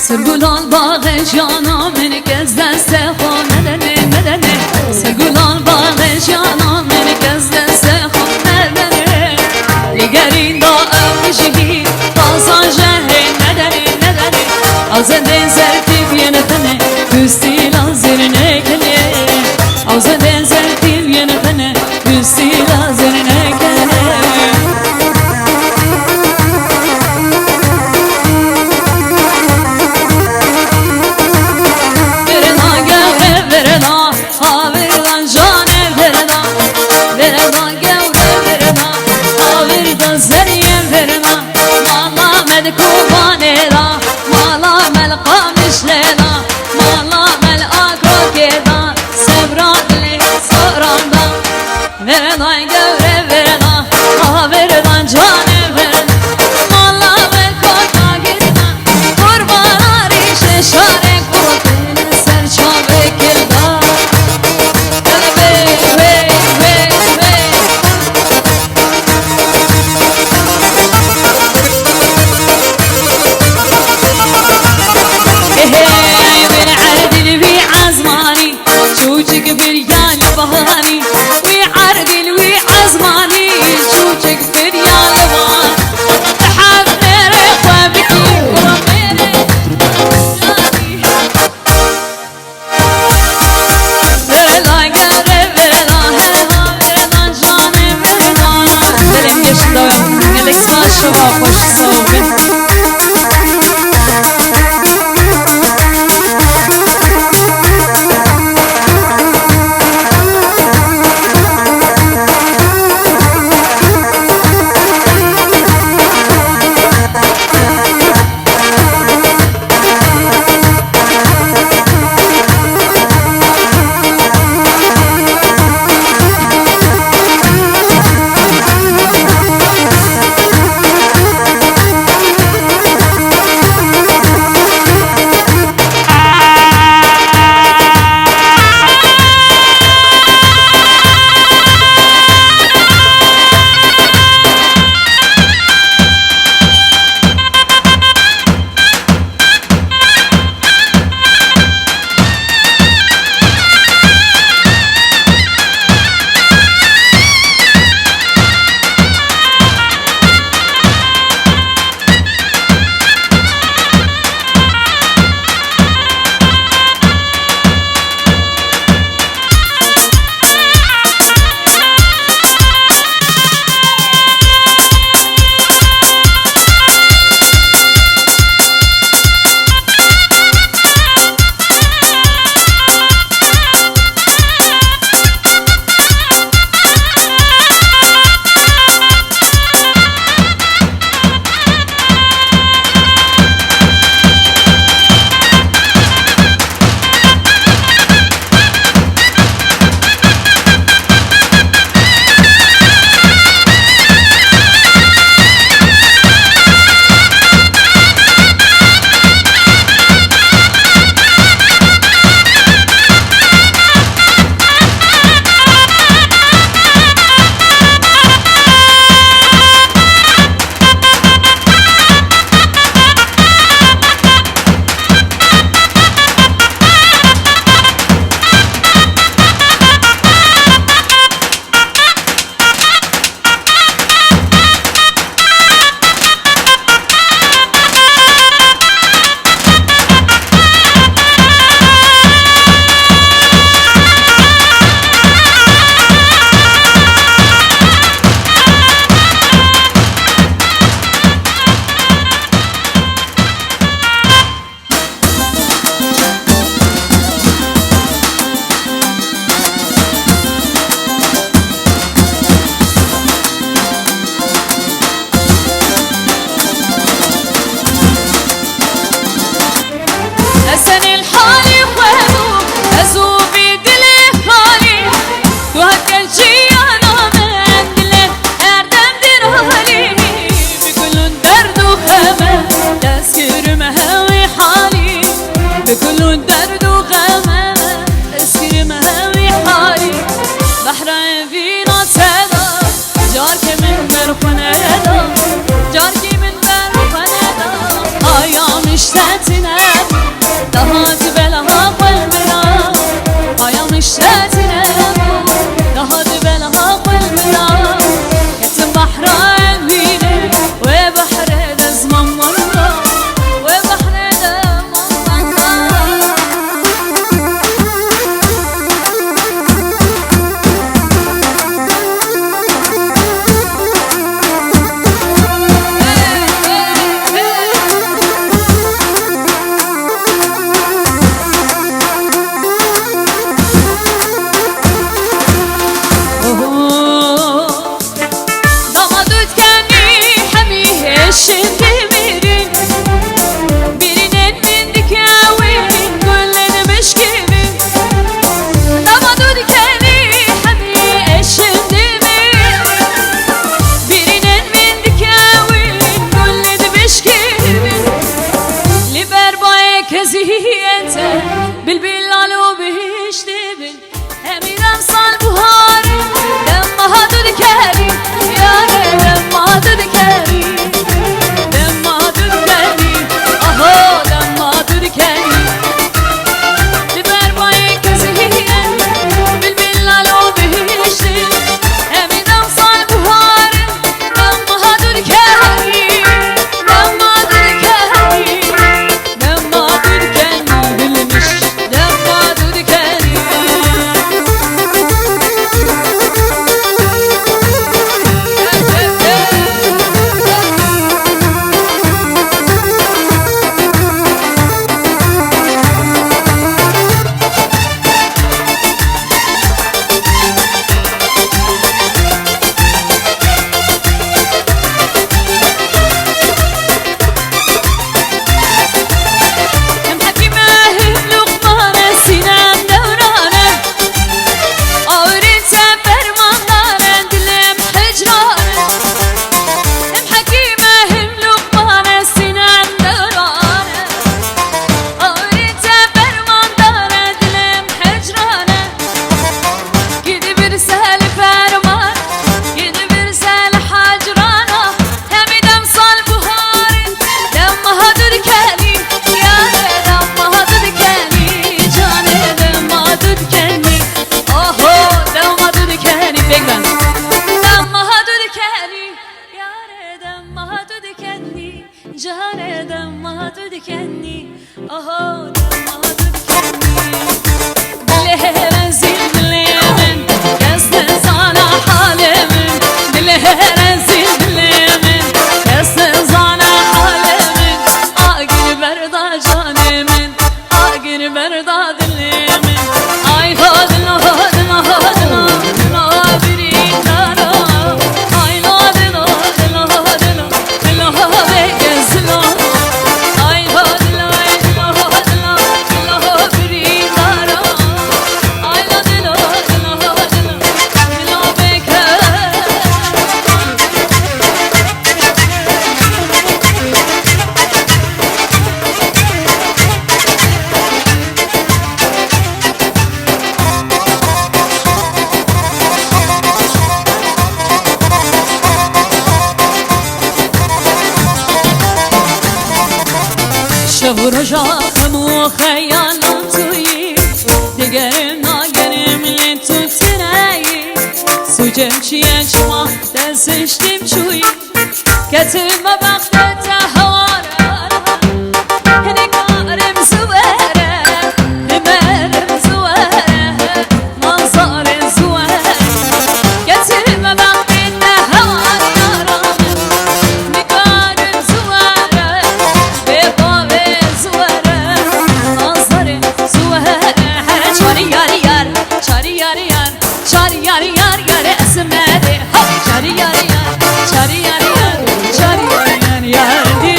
سرگلان باغ جانا من کس دست خون ندنه ندنه سرگلان باغ جانا من کس دست خون ندنه دیگرین دا اوشگی تازان جهر ندنه ندنه آزنده زرتی بیانه تنه دوستی لازر نکنه آزنده زرتی بیانه تنه دوستی لازر نکنه daha dübelaha قلبنا هايا مشتاتنا daha dübelaha قلبنا كتم بحر عميني وبحر دزمان مرة وبحر دزمان مرة Şimdi birin birinin bindik evin güllenmiş gibi Damadı dikeni hemi şimdi birinin bindik evin güllenmiş gibi Liber baye keziyete bilbillalu bihişti bil Emirem sal buhari demmadı dikeni yani demmadı dikeni Cane damadı dikenli Aha damadı dikenli Dileğe zillimin Kesne sana halimin Dileğe zillimin Kesne sana halimin Agir berda canemin Agir berda dilimin Ay hadına hadına hadına Hadına biri kara Ay hadına hadına hadına Hadına begezla Ay hadına hadına hadına Hadına biri kara Ay hadına hadına hadına Hadına begezla شورجاكم وخيالنا توي دقرم ناقرم لتوتناي سوجم شيا جوا دسشتم شوي كتب ما بغدت هوارا هنك أرم زوارا همرم زوارا منظر زوارا كتب ما بغدت هوارا نقارم زوارا Çari yar yar, çari yar yar, çari yar yar yar esme